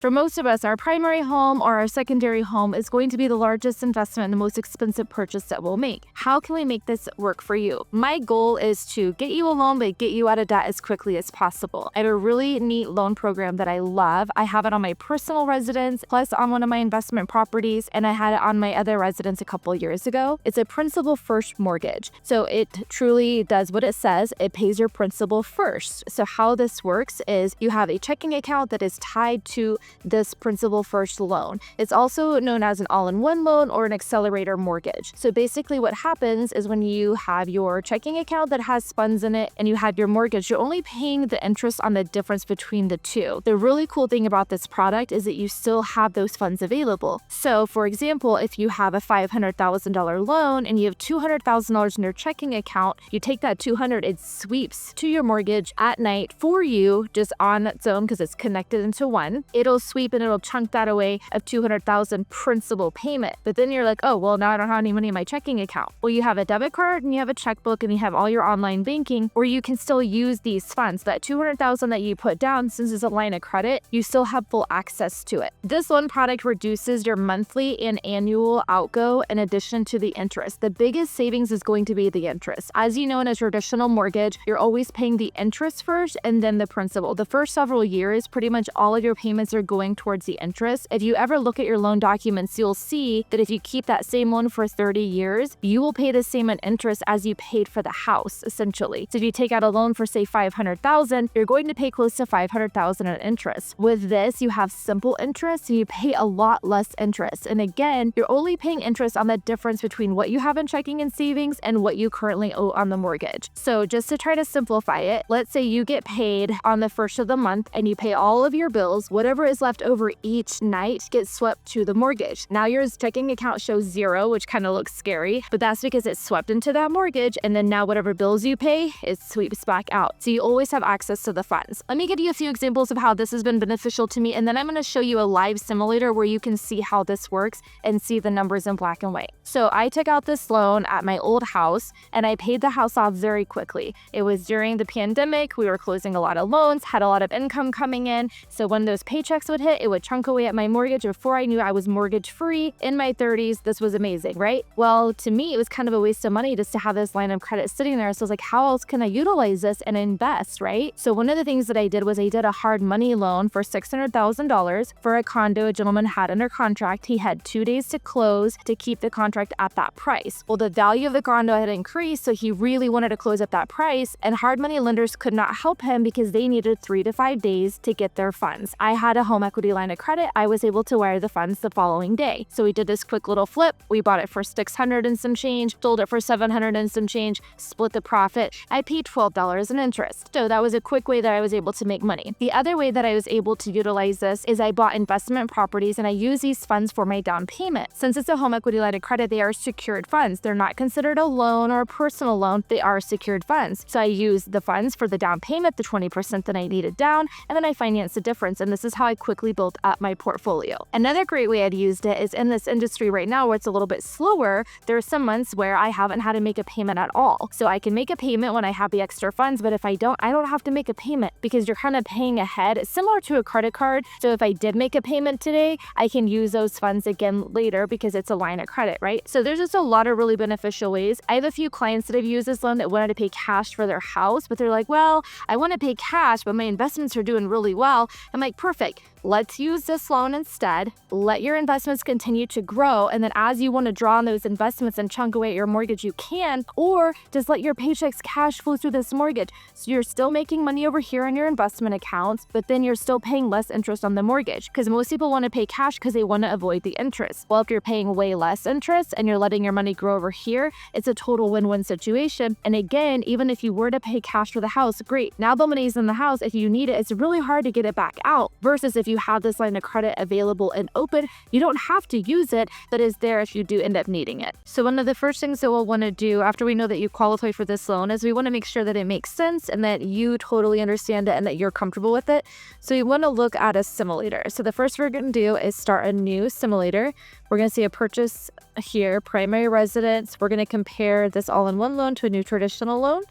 For most of us, our primary home or our secondary home is going to be the largest investment and the most expensive purchase that we'll make. How can we make this work for you? My goal is to get you a loan, but get you out of debt as quickly as possible. I have a really neat loan program that I love. I have it on my personal residence, plus on one of my investment properties, and I had it on my other residence a couple years ago. It's a principal first mortgage. So it truly does what it says. It pays your principal first. So how this works is you have a checking account that is tied to this principal first loan. It's also known as an all-in-one loan or an accelerator mortgage. So basically what happens is when you have your checking account that has funds in it and you have your mortgage, you're only paying the interest on the difference between the two. The really cool thing about this product is that you still have those funds available. So for example, if you have a $500,000 loan and you have $200,000 in your checking account, you take that 200, it sweeps to your mortgage at night for you just on its own because it's connected into one. It'll sweep and it'll chunk that away of $200,000 principal payment. But then you're like, oh, well, now I don't have any money in my checking account. Well, you have a debit card and you have a checkbook and you have all your online banking, or you can still use these funds. That $200,000 that you put down, since it's a line of credit, you still have full access to it. This loan product reduces your monthly and annual outgo in addition to the interest. The biggest savings is going to be the interest. As you know, in a traditional mortgage, you're always paying the interest first and then the principal. The first several years, pretty much all of your payments are going towards the interest. If you ever look at your loan documents, you'll see that if you keep that same loan for 30 years, you will pay the same in interest as you paid for the house, essentially. So if you take out a loan for say $500,000, you're going to pay close to $500,000 in interest. With this, you have simple interest, so you pay a lot less interest. And again, you're only paying interest on the difference between what you have in checking and savings and what you currently owe on the mortgage. So just to try to simplify it, let's say you get paid on the first of the month and you pay all of your bills. Whatever is left over each night gets swept to the mortgage. Now your checking account shows zero, which kind of looks scary, but that's because it's swept into that mortgage, and then now whatever bills you pay, it sweeps back out. So you always have access to the funds. Let me give you a few examples of how this has been beneficial to me, and then I'm going to show you a live simulator where you can see how this works and see the numbers in black and white. So I took out this loan at my old house and I paid the house off very quickly. It was during the pandemic. We were closing a lot of loans, had a lot of income coming in. So when those paychecks would hit, it would chunk away at my mortgage. Before I knew I was mortgage free in my 30s. This was amazing, right? Well, to me, it was kind of a waste of money just to have this line of credit sitting there. So I was like, how else can I utilize this and invest, right? So one of the things that I did was I did a hard money loan for $600,000 for a condo a gentleman had under contract. He had 2 days to close to keep the contract at that price. Well, the value of the condo had increased, so he really wanted to close at that price, and hard money lenders could not help him because they needed 3 to 5 days to get their funds. I had a home equity line of credit. I was able to wire the funds the following day. So we did this quick little flip. We bought it for $600 and some change, sold it for $700 and some change, split the profit. I paid $12 in interest. So that was a quick way that I was able to make money. The other way that I was able to utilize this is I bought investment properties and I use these funds for my down payment. Since it's a home equity line of credit, they are secured funds. They're not considered a loan or a personal loan. They are secured funds. So I use the funds for the down payment, the 20% that I needed down, and then I finance the difference. And this is how I quickly built up my portfolio. Another great way I'd used it is in this industry right now where it's a little bit slower. There are some months where I haven't had to make a payment at all. So I can make a payment when I have the extra funds, but if I don't have to make a payment because you're kind of paying ahead. It's similar to a credit card. So if I did make a payment today, I can use those funds again later because it's a line of credit, right? So there's just a lot of really beneficial ways. I have a few clients that have used this loan that wanted to pay cash for their house, but they're like, well, I want to pay cash, but my investments are doing really well. I'm like, perfect. Let's use this loan instead. Let your investments continue to grow. And then as you want to draw on those investments and chunk away at your mortgage, you can, or just let your paychecks cash flow through this mortgage. So you're still making money over here in your investment accounts, but then you're still paying less interest on the mortgage because most people want to pay cash because they want to avoid the interest. Well, if you're paying way less interest and you're letting your money grow over here, it's a total win-win situation. And again, even if you were to pay cash for the house, great. Now the money's in the house. If you need it, it's really hard to get it back out versus if you have this line of credit available and open, you don't have to use it, but is there if you do end up needing it. So one of the first things that we'll want to do after we know that you qualify for this loan is we want to make sure that it makes sense and that you totally understand it and that you're comfortable with it. So you want to look at a simulator. So the first we're going to do is start a new simulator. We're going to see a purchase here, primary residence. We're going to compare this all-in-one loan to a new traditional loan.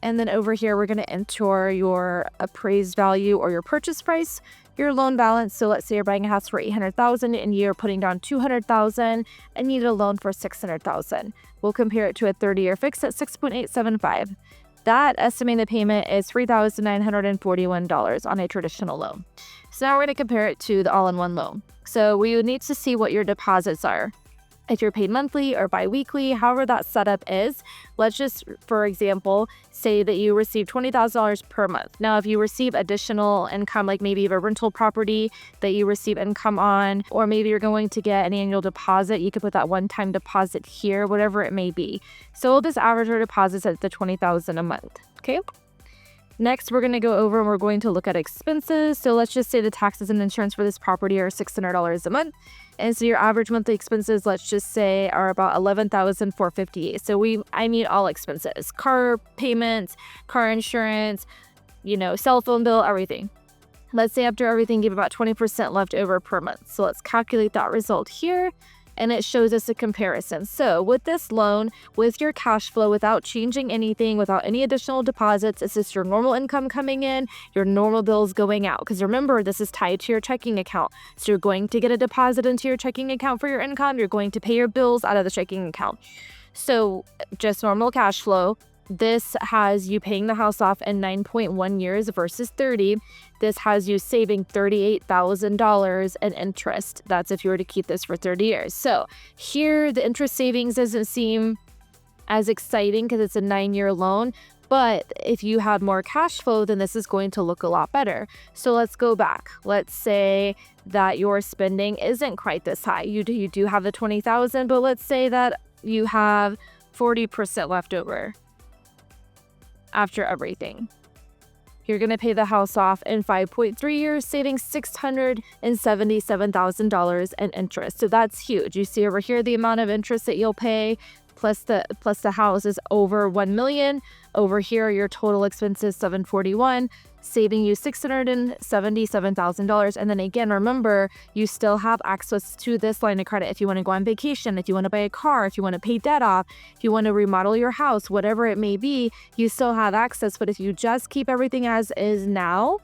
And then over here, we're going to enter your appraised value or your purchase price, your loan balance. So let's say you're buying a house for $800,000 and you're putting down $200,000 and need a loan for $600,000. We'll compare it to a 30-year fix at 6.875. That estimated payment is $3,941 on a traditional loan. So now we're going to compare it to the all-in-one loan. So we would need to see what your deposits are. If you're paid monthly or bi-weekly, however that setup is. Let's just, for example, say that you receive $20,000 per month. Now, if you receive additional income, like maybe you have a rental property that you receive income on, or maybe you're going to get an annual deposit, you could put that one-time deposit here, whatever it may be. So we'll just average our deposits at the $20,000 a month, okay? Next, we're going to go over and we're going to look at expenses. So let's just say the taxes and insurance for this property are $600 a month. And so your average monthly expenses, let's just say, are about $11,458. So I mean all expenses, car payments, car insurance, cell phone bill, everything. Let's say after everything, you have about 20% left over per month. So let's calculate that result here. And it shows us a comparison. So with this loan, with your cash flow, without changing anything, without any additional deposits, it's just your normal income coming in, your normal bills going out. Because remember, this is tied to your checking account. So you're going to get a deposit into your checking account for your income. You're going to pay your bills out of the checking account. So just normal cash flow. This has you paying the house off in 9.1 years versus 30. This has you saving $38,000 in interest. That's if you were to keep this for 30 years. So here, the interest savings doesn't seem as exciting because it's a 9-year loan. But if you have more cash flow, then this is going to look a lot better. So let's go back. Let's say that your spending isn't quite this high. You do have the $20,000, but let's say that you have 40% left over. After everything, you're going to pay the house off in 5.3 years, saving $677,000 in interest. So that's huge. You see over here the amount of interest that you'll pay plus the house is over $1 million. Over here, your total expenses $741,000, saving you $677,000. And then again, remember, you still have access to this line of credit if you want to go on vacation, if you want to buy a car, if you want to pay debt off, if you want to remodel your house, whatever it may be, you still have access. But if you just keep everything as is now,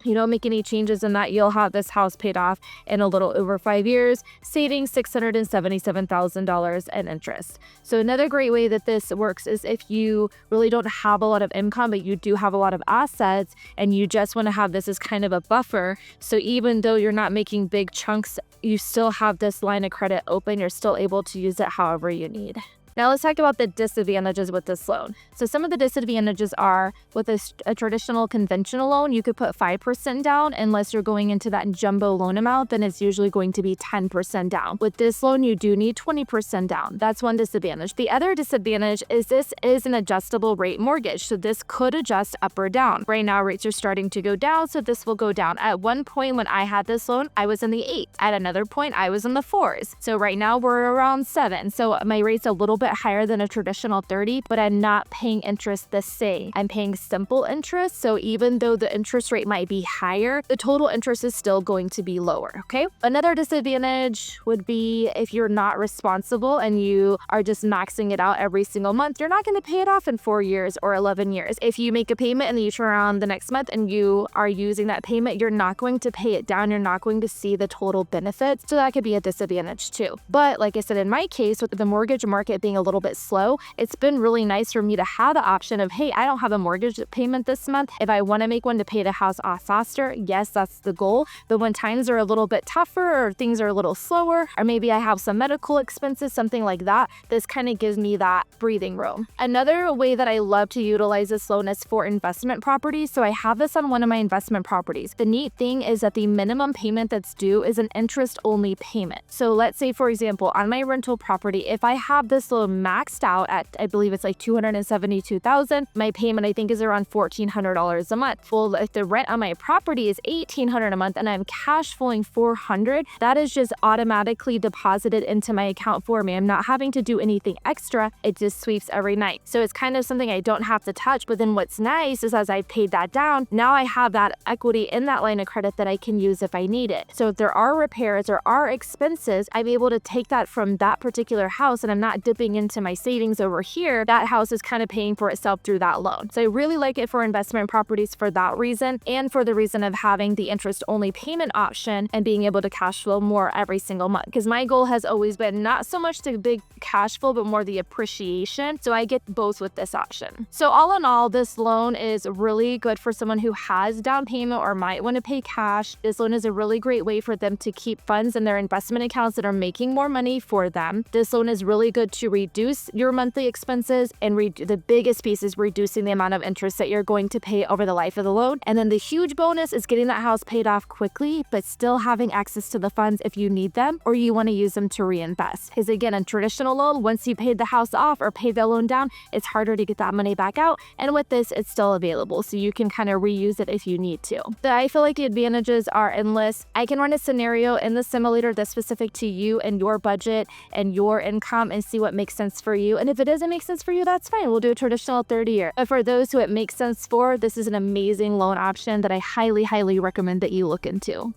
you don't make any changes in that, you'll have this house paid off in a little over 5 years, saving $677,000 in interest. So another great way that this works is if you really don't have a lot of income, but you do have a lot of assets and you just want to have this as kind of a buffer. So even though you're not making big chunks, you still have this line of credit open. You're still able to use it however you need. Now let's talk about the disadvantages with this loan. So some of the disadvantages are with a traditional conventional loan, you could put 5% down unless you're going into that jumbo loan amount, then it's usually going to be 10% down. With this loan, you do need 20% down. That's one disadvantage. The other disadvantage is this is an adjustable rate mortgage. So this could adjust up or down. Right now, rates are starting to go down, so this will go down. At one point when I had this loan, I was in the 8s. At another point, I was in the 4s. So right now we're around 7. So my rate's a little bit higher than a traditional 30, but I'm not paying interest the same. I'm paying simple interest, so even though the interest rate might be higher, the total interest is still going to be lower, okay? Another disadvantage would be if you're not responsible and you are just maxing it out every single month, you're not going to pay it off in 4 years or 11 years. If you make a payment and then you turn around the next month and you are using that payment, you're not going to pay it down. You're not going to see the total benefits, so that could be a disadvantage too. But like I said, in my case, with the mortgage market being a little bit slow, it's been really nice for me to have the option of, hey, I don't have a mortgage payment this month. If I want to make one to pay the house off faster, yes, that's the goal. But when times are a little bit tougher or things are a little slower, or maybe I have some medical expenses, something like that, this kind of gives me that breathing room. Another way that I love to utilize this loan is for investment properties. So I have this on one of my investment properties. The neat thing is that the minimum payment that's due is an interest-only payment. So let's say, for example, on my rental property, if I have this loan maxed out at, I believe it's like $272,000, my payment I think is around $1,400 a month. Well, if the rent on my property is $1,800 a month and I'm cash flowing $400, that is just automatically deposited into my account for me. I'm not having to do anything extra. It just sweeps every night. So it's kind of something I don't have to touch. But then what's nice is as I paid that down, now I have that equity in that line of credit that I can use if I need it. So if there are repairs or are expenses, I'm able to take that from that particular house and I'm not dipping tapping into my savings over here, that house is kind of paying for itself through that loan. So I really like it for investment properties for that reason, and for the reason of having the interest only payment option and being able to cash flow more every single month. Because my goal has always been not so much the big cash flow, but more the appreciation. So I get both with this option. So all in all, this loan is really good for someone who has down payment or might want to pay cash. This loan is a really great way for them to keep funds in their investment accounts that are making more money for them. This loan is really good to reduce your monthly expenses, and the biggest piece is reducing the amount of interest that you're going to pay over the life of the loan. And then the huge bonus is getting that house paid off quickly, but still having access to the funds if you need them or you want to use them to reinvest. Because again, a traditional loan, once you paid the house off or paid the loan down, it's harder to get that money back out. And with this, it's still available, so you can kind of reuse it if you need to. I feel like the advantages are endless. I can run a scenario in the simulator that's specific to you and your budget and your income and see what makes sense for you. And if it doesn't make sense for you, that's fine. We'll do a traditional 30-year. But for those who it makes sense for, this is an amazing loan option that I highly, highly recommend that you look into.